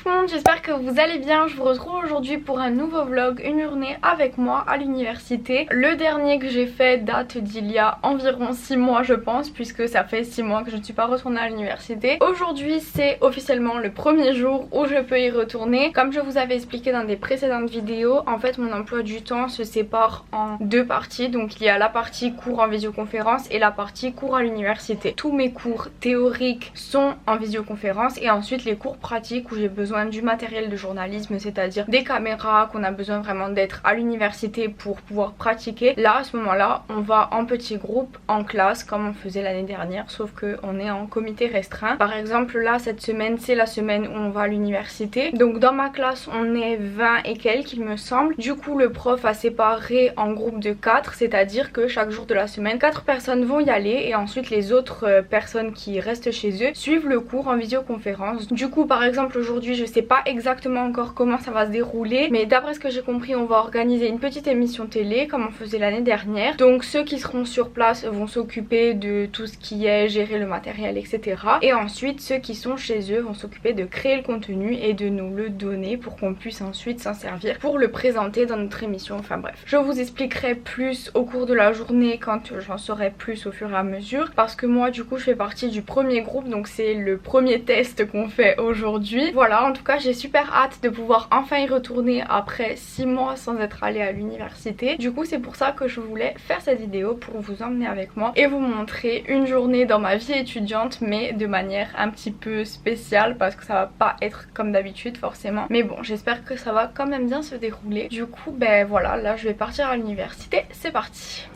tout le monde, j'espère que vous allez bien. Je vous retrouve aujourd'hui pour un nouveau vlog, une journée avec moi à l'université. Le dernier que j'ai fait date d'il y a environ 6 mois je pense, puisque ça fait 6 mois que je ne suis pas retournée à l'université. Aujourd'hui c'est officiellement le premier jour où je peux y retourner. Comme je vous avais expliqué dans des précédentes vidéos, en fait mon emploi du temps se sépare en deux parties. Donc il y a la partie cours en visioconférence et la partie cours à l'université. Tous mes cours théoriques sont en visioconférence et ensuite les cours pratiques où j'ai besoin du matériel de journalisme, c'est-à-dire des caméras, qu'on a besoin vraiment d'être à l'université pour pouvoir pratiquer. Là à ce moment-là on va en petits groupes en classe comme on faisait l'année dernière, sauf que on est en comité restreint. Par exemple là cette semaine c'est la semaine où on va à l'université, donc dans ma classe on est 20 et quelques il me semble. Du coup le prof a séparé en groupe de 4, c'est-à-dire que chaque jour de la semaine 4 personnes vont y aller et ensuite les autres personnes qui restent chez eux suivent le cours en visioconférence. Du coup par exemple aujourd'hui je sais pas exactement encore comment ça va se dérouler, mais d'après ce que j'ai compris on va organiser une petite émission télé comme on faisait l'année dernière. Donc ceux qui seront sur place vont s'occuper de tout ce qui est gérer le matériel etc. Et ensuite ceux qui sont chez eux vont s'occuper de créer le contenu et de nous le donner pour qu'on puisse ensuite s'en servir pour le présenter dans notre émission. Enfin bref, je vous expliquerai plus au cours de la journée quand j'en saurai plus au fur et à mesure, parce que moi du coup je fais partie du premier groupe, donc c'est le premier test qu'on fait aujourd'hui. Voilà, en tout cas j'ai super hâte de pouvoir enfin y retourner après 6 mois sans être allée à l'université. Du coup c'est pour ça que je voulais faire cette vidéo, pour vous emmener avec moi et vous montrer une journée dans ma vie étudiante, mais de manière un petit peu spéciale parce que ça va pas être comme d'habitude forcément, mais bon j'espère que ça va quand même bien se dérouler. Du coup ben voilà, là je vais partir à l'université, c'est parti.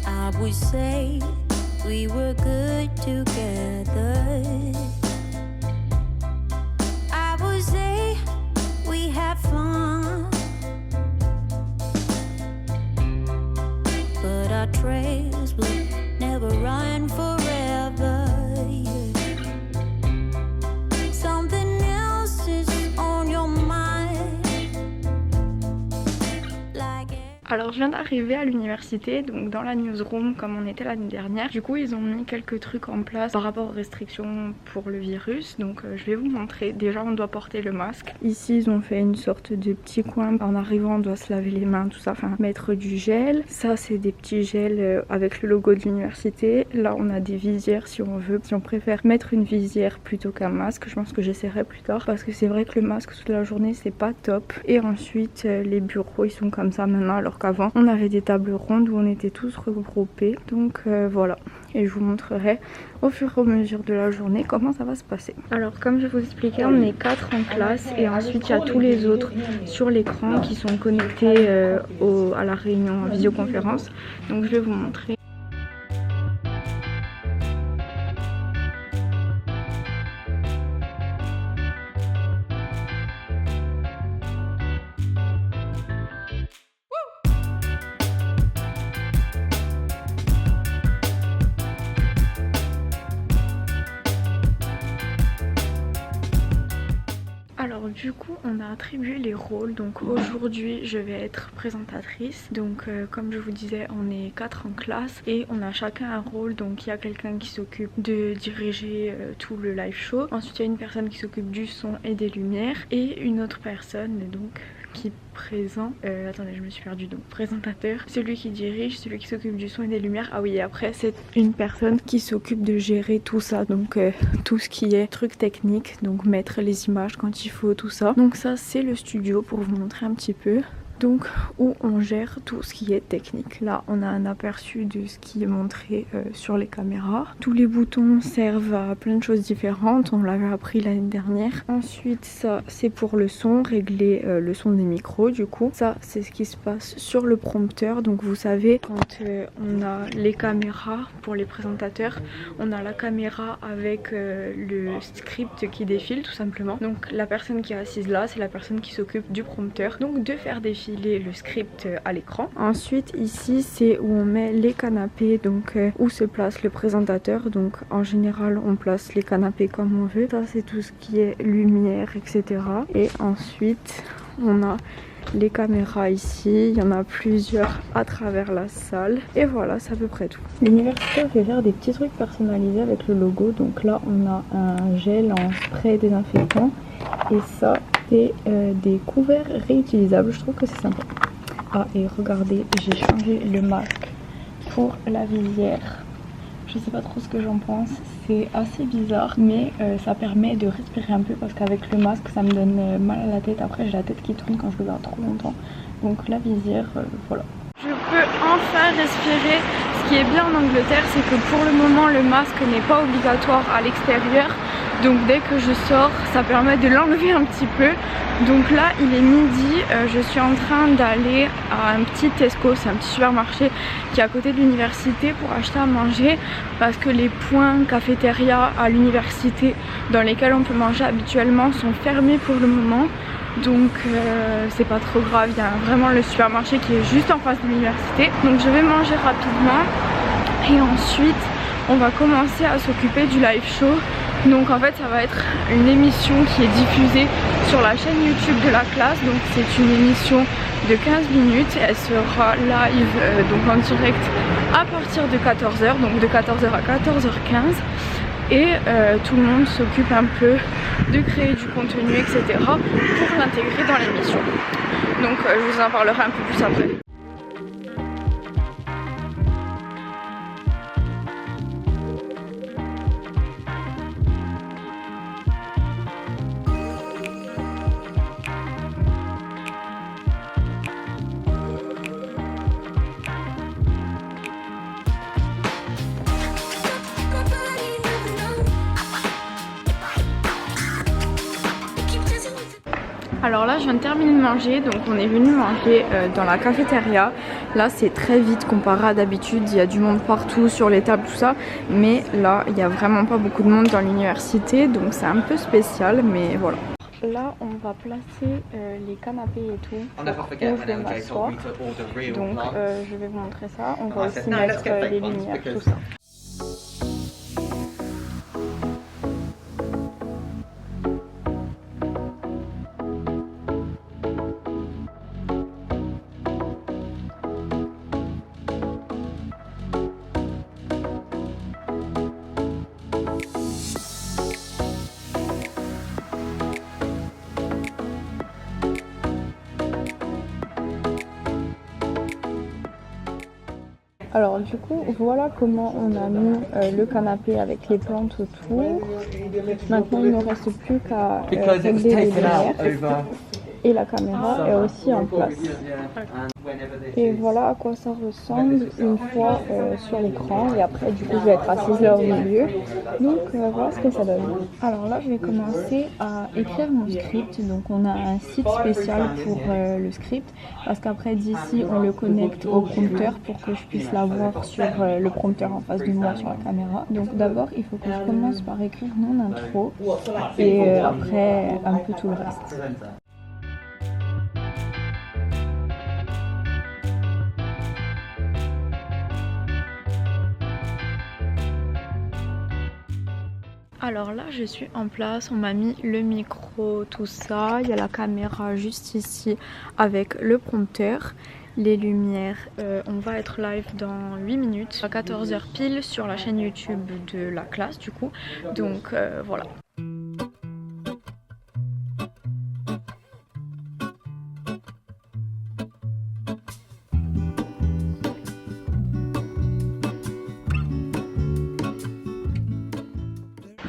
I would say we were good together. I would say we had fun, but our trails will never run forever. Something else is on your mind. Alors je viens d'arriver à l'université, donc dans la newsroom comme on était l'année dernière. Du coup ils ont mis quelques trucs en place par rapport aux restrictions pour le virus. Donc je vais vous montrer. Déjà on doit porter le masque. Ici ils ont fait une sorte de petit coin. En arrivant on doit se laver les mains, tout ça, enfin mettre du gel. Ça c'est des petits gels avec le logo de l'université. Là on a des visières si on veut. Si on préfère mettre une visière plutôt qu'un masque, je pense que j'essaierai plus tard, parce que c'est vrai que le masque toute la journée c'est pas top. Et ensuite les bureaux ils sont comme ça maintenant, alors qu'avant on avait des tables rondes où on était tous regroupés. Donc voilà, et je vous montrerai au fur et à mesure de la journée comment ça va se passer. Alors comme je vous expliquais, on est 4 en classe et ensuite il y a tous les autres sur l'écran qui sont connectés à la réunion en visioconférence. Donc je vais vous montrer. Alors du coup on a attribué les rôles, donc aujourd'hui je vais être présentatrice. Donc comme je vous disais on est 4 en classe et on a chacun un rôle. Donc il y a quelqu'un qui s'occupe de diriger tout le live show, ensuite il y a une personne qui s'occupe du son et des lumières et une autre personne donc qui présente, attendez je me suis perdue, donc présentateur, celui qui dirige, celui qui s'occupe du son et des lumières. Ah oui, et après c'est une personne qui s'occupe de gérer tout ça, donc tout ce qui est truc technique, donc mettre les images quand il faut, tout ça. Donc ça c'est le studio pour vous montrer un petit peu. Donc où on gère tout ce qui est technique. Là on a un aperçu de ce qui est montré sur les caméras. Tous les boutons servent à plein de choses différentes, on l'avait appris l'année dernière. Ensuite ça c'est pour le son, régler le son des micros. Du coup ça c'est ce qui se passe sur le prompteur. Donc vous savez quand on a les caméras pour les présentateurs, on a la caméra avec le script qui défile tout simplement. Donc la personne qui est assise là c'est la personne qui s'occupe du prompteur, donc de faire défiler le script à l'écran. Ensuite ici c'est où on met les canapés, donc où se place le présentateur. Donc en général on place les canapés comme on veut. Ça c'est tout ce qui est lumière etc. Et ensuite on a les caméras ici, il y en a plusieurs à travers la salle et voilà, c'est à peu près tout. L'université fait faire des petits trucs personnalisés avec le logo. Donc là on a un gel en spray désinfectant Et ça, c'est des couverts réutilisables. Je trouve que c'est sympa. Ah, et regardez, j'ai changé le masque pour la visière. Je sais pas trop ce que j'en pense, c'est assez bizarre, mais ça permet de respirer un peu parce qu'avec le masque ça me donne mal à la tête. Après j'ai la tête qui tourne quand je regarde trop longtemps. Donc la visière, voilà. Je peux enfin respirer. Ce qui est bien en Angleterre, c'est que pour le moment le masque n'est pas obligatoire à l'extérieur. Donc dès que je sors, ça permet de l'enlever un petit peu. Donc là il est midi, je suis en train d'aller à un petit Tesco, c'est un petit supermarché qui est à côté de l'université pour acheter à manger. Parce que les points cafétéria à l'université dans lesquels on peut manger habituellement sont fermés pour le moment. Donc c'est pas trop grave, il y a vraiment le supermarché qui est juste en face de l'université. Donc je vais manger rapidement et ensuite on va commencer à s'occuper du live show. Donc en fait ça va être une émission qui est diffusée sur la chaîne YouTube de la classe. Donc c'est une émission de 15 minutes, elle sera live donc en direct à partir de 14h, donc de 14h à 14h15. Et tout le monde s'occupe un peu de créer du contenu, etc. pour l'intégrer dans l'émission. Donc je vous en parlerai un peu plus après. Alors là je viens de terminer de manger, donc on est venu manger dans la cafétéria. Là c'est très vite comparé à d'habitude, il y a du monde partout sur les tables tout ça. Mais là il n'y a vraiment pas beaucoup de monde dans l'université, donc c'est un peu spécial, mais voilà. Là on va placer les canapés et tout où je vais m'asseoir. Donc je vais vous montrer ça, on va aussi mettre les lumières, tout ça. Alors du coup voilà comment on a mis le canapé avec les plantes autour. Maintenant il ne reste plus qu'à régler les lumières et la caméra est aussi en place. Et voilà à quoi ça ressemble une fois sur l'écran. Et après du coup je vais être assise là au milieu. Donc voilà ce que ça donne. Alors là je vais commencer à écrire mon script. Donc on a un site spécial pour le script. Parce qu'après d'ici on le connecte au prompteur pour que je puisse l'avoir sur le prompteur en face de moi sur la caméra. Donc d'abord il faut que je commence par écrire mon intro. Et après un peu tout le reste. Alors là je suis en place, on m'a mis le micro, tout ça, il y a la caméra juste ici avec le prompteur, les lumières. On va être live dans 8 minutes, à 14h pile sur la chaîne YouTube de la classe du coup, donc voilà.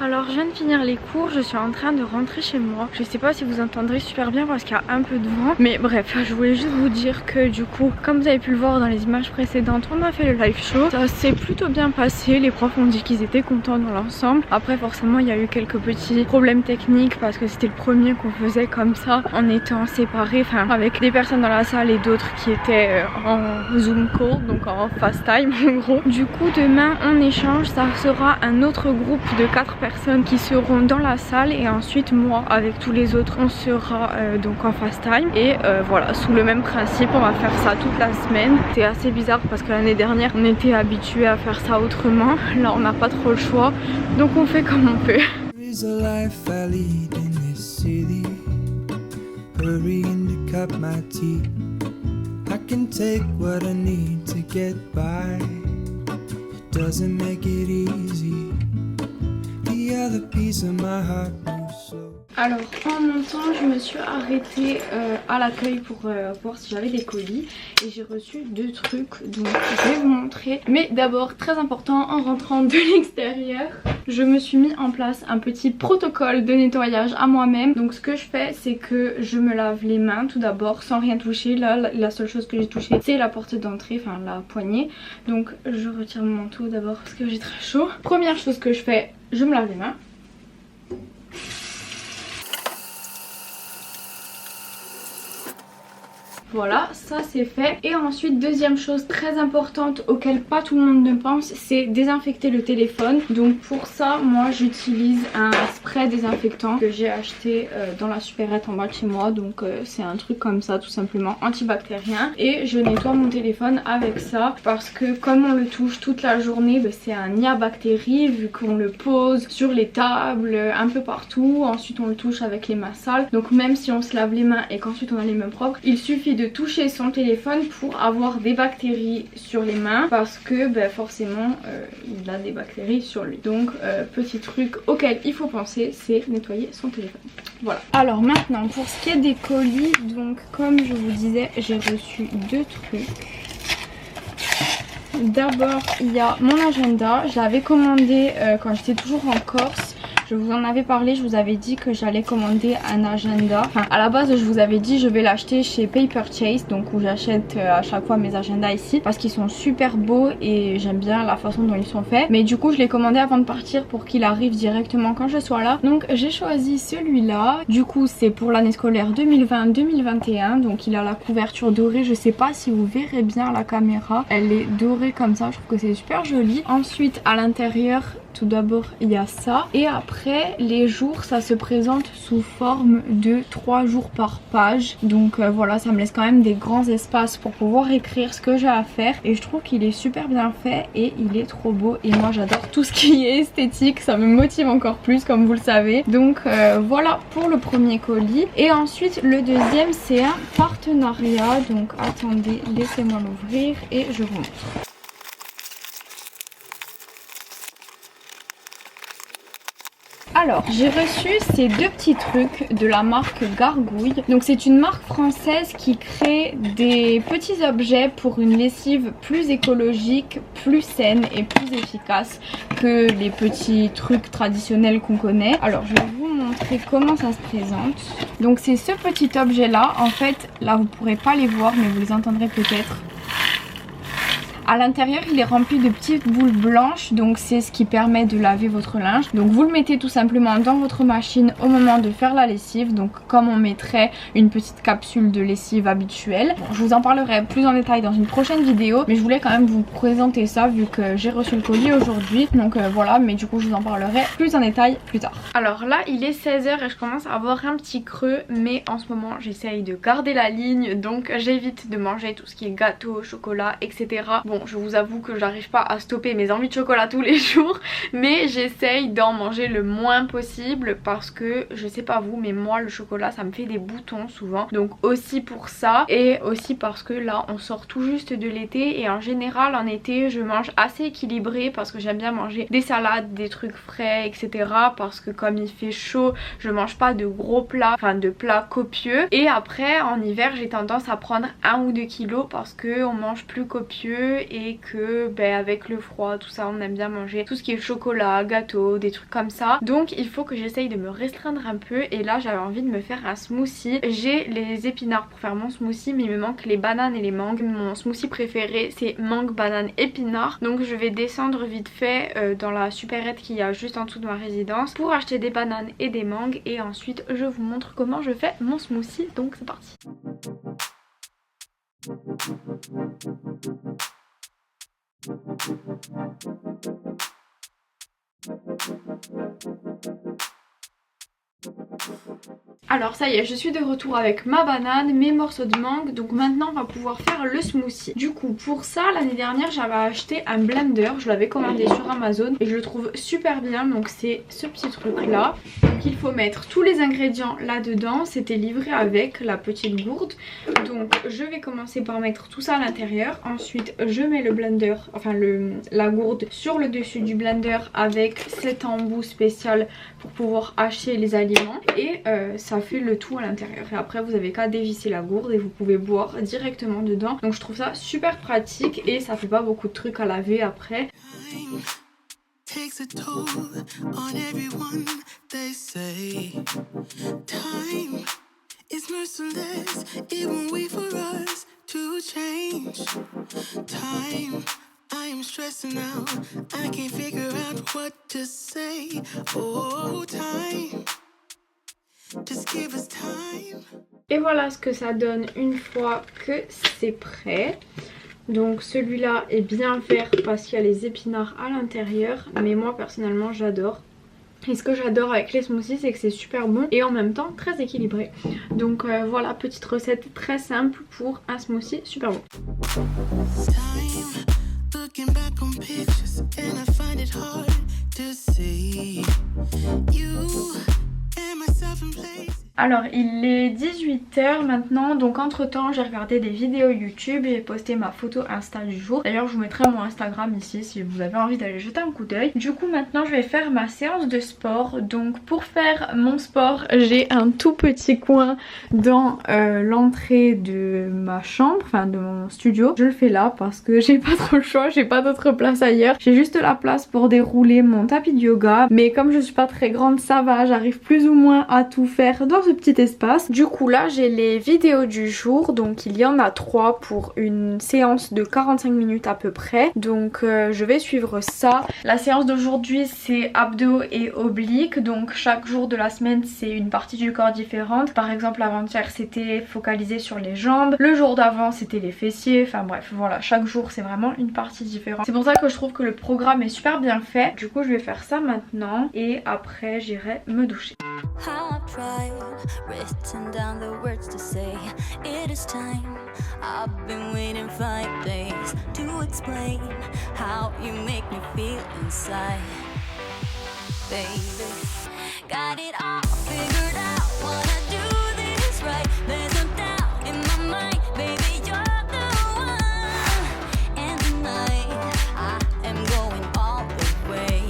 Alors je viens de finir les cours, je suis en train de rentrer chez moi. Je sais pas si vous entendrez super bien parce qu'il y a un peu de vent. Mais bref, je voulais juste vous dire que du coup, comme vous avez pu le voir dans les images précédentes, on a fait le live show. Ça s'est plutôt bien passé, les profs ont dit qu'ils étaient contents dans l'ensemble. Après forcément il y a eu quelques petits problèmes techniques parce que c'était le premier qu'on faisait comme ça en étant séparés, enfin avec des personnes dans la salle et d'autres qui étaient en Zoom call, donc en FaceTime en gros. Du coup demain on échange, ça sera un autre groupe de 4 personnes qui seront dans la salle et ensuite moi avec tous les autres on sera donc en FaceTime et voilà, sous le même principe on va faire ça toute la semaine. C'est assez bizarre parce que l'année dernière on était habitué à faire ça autrement, là on n'a pas trop le choix donc on fait comme on peut. Alors en montant je me suis arrêtée à l'accueil pour voir si j'avais des colis et j'ai reçu 2 trucs, donc je vais vous montrer. Mais d'abord, très important, en rentrant de l'extérieur, je me suis mis en place un petit protocole de nettoyage à moi-même. Donc ce que je fais, c'est que je me lave les mains tout d'abord sans rien toucher. Là la seule chose que j'ai touchée c'est la porte d'entrée, enfin la poignée. Donc je retire mon manteau d'abord parce que j'ai très chaud. Première chose que je fais, je me lave les mains. Voilà, ça c'est fait. Et ensuite, deuxième chose très importante auquel pas tout le monde ne pense, c'est désinfecter le téléphone. Donc pour ça, moi j'utilise un spray désinfectant que j'ai acheté dans la supérette en bas de chez moi. Donc c'est un truc comme ça, tout simplement antibactérien. Et je nettoie mon téléphone avec ça parce que comme on le touche toute la journée, c'est un nid à bactéries vu qu'on le pose sur les tables, un peu partout. Ensuite on le touche avec les mains sales. Donc même si on se lave les mains et qu'ensuite on a les mains propres, il suffit de toucher son téléphone pour avoir des bactéries sur les mains parce que forcément il a des bactéries sur lui. Donc petit truc auquel il faut penser, c'est nettoyer son téléphone. Voilà. Alors maintenant pour ce qui est des colis, donc comme je vous disais, j'ai reçu 2 trucs. D'abord il y a mon agenda, je l'avais commandé quand j'étais toujours en Corse. Je vous en avais parlé, je vous avais dit que j'allais commander un agenda. Enfin, à la base, je vous avais dit je vais l'acheter chez Paper Chase, donc où j'achète à chaque fois mes agendas ici parce qu'ils sont super beaux et j'aime bien la façon dont ils sont faits. Mais du coup, je l'ai commandé avant de partir pour qu'il arrive directement quand je sois là. Donc, j'ai choisi celui-là. Du coup, c'est pour l'année scolaire 2020-2021. Donc, il a la couverture dorée. Je sais pas si vous verrez bien la caméra. Elle est dorée comme ça. Je trouve que c'est super joli. Ensuite, à l'intérieur, tout d'abord il y a ça et après les jours ça se présente sous forme de 3 jours par page. Donc voilà, ça me laisse quand même des grands espaces pour pouvoir écrire ce que j'ai à faire et je trouve qu'il est super bien fait et il est trop beau et moi j'adore tout ce qui est esthétique, ça me motive encore plus comme vous le savez. Donc voilà pour le premier colis et ensuite le deuxième c'est un partenariat. Donc attendez, laissez-moi l'ouvrir et je vous montre. Alors j'ai reçu ces 2 petits trucs de la marque Gargouille. Donc c'est une marque française qui crée des petits objets pour une lessive plus écologique, plus saine et plus efficace que les petits trucs traditionnels qu'on connaît. Alors je vais vous montrer comment ça se présente. Donc c'est ce petit objet là, en fait là vous pourrez pas les voir mais vous les entendrez peut-être. À l'intérieur il est rempli de petites boules blanches, donc c'est ce qui permet de laver votre linge. Donc vous le mettez tout simplement dans votre machine au moment de faire la lessive, donc comme on mettrait une petite capsule de lessive habituelle. Bon, je vous en parlerai plus en détail dans une prochaine vidéo, mais je voulais quand même vous présenter ça vu que j'ai reçu le colis aujourd'hui. Donc voilà, mais du coup je vous en parlerai plus en détail plus tard. Alors là il est 16 h et je commence à avoir un petit creux, mais en ce moment j'essaye de garder la ligne, donc j'évite de manger tout ce qui est gâteau, chocolat, etc. Bon, je vous avoue que j'arrive pas à stopper mes envies de chocolat tous les jours, mais j'essaye d'en manger le moins possible parce que je sais pas vous, mais moi le chocolat ça me fait des boutons souvent. Donc aussi pour ça et aussi parce que là on sort tout juste de l'été et en général en été je mange assez équilibré parce que j'aime bien manger des salades, des trucs frais, etc. Parce que comme il fait chaud, je mange pas de gros plats, enfin de plats copieux. Et après en hiver j'ai tendance à prendre 1 ou 2 kilos parce que on mange plus copieux et que avec le froid tout ça on aime bien manger tout ce qui est chocolat, gâteau, des trucs comme ça. Donc il faut que j'essaye de me restreindre un peu et là j'avais envie de me faire un smoothie. J'ai les épinards pour faire mon smoothie mais il me manque les bananes et les mangues. Mon smoothie préféré c'est mangue, banane, épinard. Donc je vais descendre vite fait dans la supérette qu'il y a juste en dessous de ma résidence pour acheter des bananes et des mangues et ensuite je vous montre comment je fais mon smoothie. Donc c'est parti. Alors ça y est, je suis de retour avec ma banane, mes morceaux de mangue. Donc maintenant on va pouvoir faire le smoothie. Du coup pour ça l'année dernière j'avais acheté un blender, je l'avais commandé sur Amazon et je le trouve super bien. Donc c'est ce petit truc là. Donc il faut mettre tous les ingrédients là dedans. C'était livré avec la petite gourde. Donc je vais commencer par mettre tout ça à l'intérieur. Ensuite je mets le blender, enfin la gourde sur le dessus du blender avec cet embout spécial pour pouvoir hacher les aliments éléments et ça fait le tout à l'intérieur. Et après vous avez qu'à dévisser la gourde et vous pouvez boire directement dedans. Donc je trouve ça super pratique et ça fait pas beaucoup de trucs à laver après. Takes a toll on everyone, they say. Time is merciless, it won't wait for us to change. Time, I am stressing out, I can't figure out what to say. Oh, time, just give us time. Et voilà ce que ça donne une fois que c'est prêt. Donc celui-là est bien vert parce qu'il y a les épinards à l'intérieur, mais moi personnellement j'adore. Et ce que j'adore avec les smoothies, c'est que c'est super bon et en même temps très équilibré. Donc voilà, petite recette très simple pour un smoothie super bon. Alors il est 18 h maintenant, donc entre temps j'ai regardé des vidéos YouTube, j'ai posté ma photo Insta du jour. D'ailleurs je vous mettrai mon Instagram ici si vous avez envie d'aller jeter un coup d'œil. Du coup maintenant je vais faire ma séance de sport. Donc pour faire mon sport j'ai un tout petit coin dans l'entrée de ma chambre, enfin de mon studio. Je le fais là parce que j'ai pas trop le choix, j'ai pas d'autre place ailleurs. J'ai juste la place pour dérouler mon tapis de yoga, mais comme je suis pas très grande ça va, j'arrive plus ou moins à tout faire dans ce petit espace. Du coup là j'ai les vidéos du jour, donc il y en a 3 pour une séance de 45 minutes à peu près. Donc je vais suivre ça. La séance d'aujourd'hui c'est abdos et obliques, donc chaque jour de la semaine c'est une partie du corps différente. Par exemple avant-hier c'était focalisé sur les jambes, le jour d'avant c'était les fessiers, enfin bref voilà, chaque jour c'est vraiment une partie différente. C'est pour ça que je trouve que le programme est super bien fait. Du coup je vais faire ça maintenant et après j'irai me doucher. Written down the words to say it is time. I've been waiting 5 days to explain how you make me feel inside. Baby, got it all figured out, wanna do this right. There's no doubt in my mind, baby, you're the one. And tonight I am going all the way.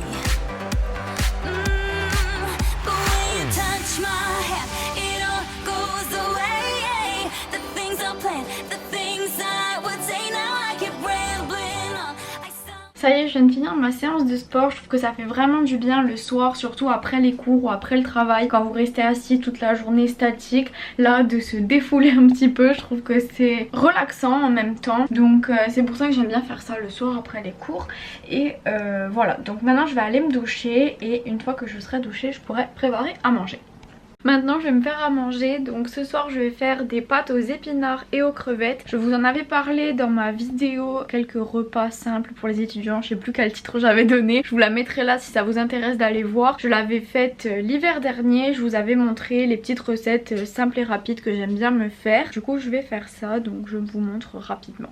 The way you touch my hand, it all goes away. The things I planned, the things I would say, now I keep rambling on. Ça y est, je viens de finir ma séance de sport. Je trouve que ça fait vraiment du bien le soir, surtout après les cours ou après le travail, quand vous restez assis toute la journée statique. Là, de se défouler un petit peu, je trouve que c'est relaxant en même temps. Donc c'est pour ça que j'aime bien faire ça le soir après les cours. Et voilà, donc maintenant je vais aller me doucher et une fois que je serai douchée, je pourrai préparer à manger. Maintenant je vais me faire à manger, donc ce soir je vais faire des pâtes aux épinards et aux crevettes. Je vous en avais parlé dans ma vidéo quelques repas simples pour les étudiants, je sais plus quel titre j'avais donné. Je vous la mettrai là si ça vous intéresse d'aller voir. Je l'avais faite l'hiver dernier, je vous avais montré les petites recettes simples et rapides que j'aime bien me faire. Du coup je vais faire ça, donc je vous montre rapidement.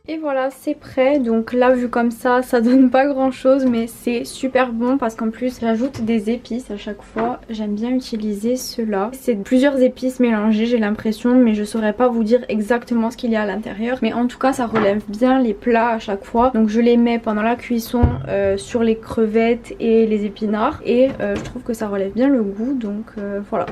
Et voilà, c'est prêt. Donc là vu comme ça donne pas grand chose, mais c'est super bon parce qu'en plus j'ajoute des épices à chaque fois. J'aime bien utiliser ceux-là. C'est plusieurs épices mélangées j'ai l'impression, mais je saurais pas vous dire exactement ce qu'il y a à l'intérieur. Mais en tout cas ça relève bien les plats à chaque fois. Donc je les mets pendant la cuisson sur les crevettes et les épinards. Et je trouve que ça relève bien le goût, donc voilà.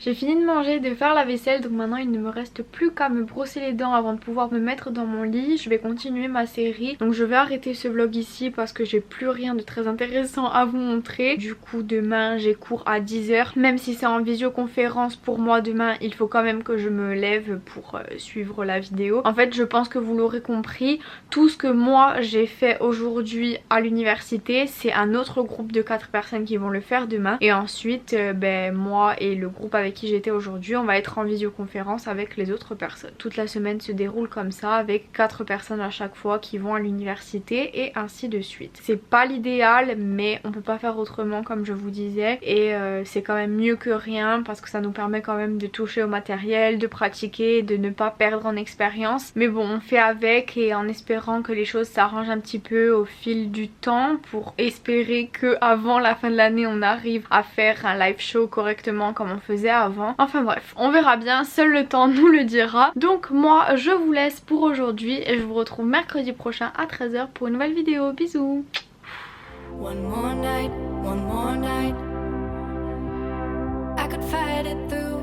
J'ai fini de manger, de faire la vaisselle, donc maintenant il ne me reste plus qu'à me brosser les dents avant de pouvoir me mettre dans mon lit. Je vais continuer ma série, donc je vais arrêter ce vlog ici parce que j'ai plus rien de très intéressant à vous montrer. Du coup demain j'ai cours à 10 h, même si c'est en visioconférence pour moi demain, il faut quand même que je me lève pour suivre la vidéo. En fait je pense que vous l'aurez compris, tout ce que moi j'ai fait aujourd'hui à l'université, c'est un autre groupe de 4 personnes qui vont le faire demain, et ensuite moi et le groupe avec qui j'étais aujourd'hui, on va être en visioconférence avec les autres personnes. Toute la semaine se déroule comme ça avec 4 personnes à chaque fois qui vont à l'université et ainsi de suite. C'est pas l'idéal mais on peut pas faire autrement comme je vous disais, et c'est quand même mieux que rien parce que ça nous permet quand même de toucher au matériel, de pratiquer, de ne pas perdre en expérience. Mais bon, on fait avec et en espérant que les choses s'arrangent un petit peu au fil du temps pour espérer que avant la fin de l'année on arrive à faire un live show correctement comme on faisait avant. Enfin bref, on verra bien, seul le temps nous le dira. Donc moi je vous laisse pour aujourd'hui et je vous retrouve mercredi prochain à 13 h pour une nouvelle vidéo. Bisous. One more night, I could fight it through.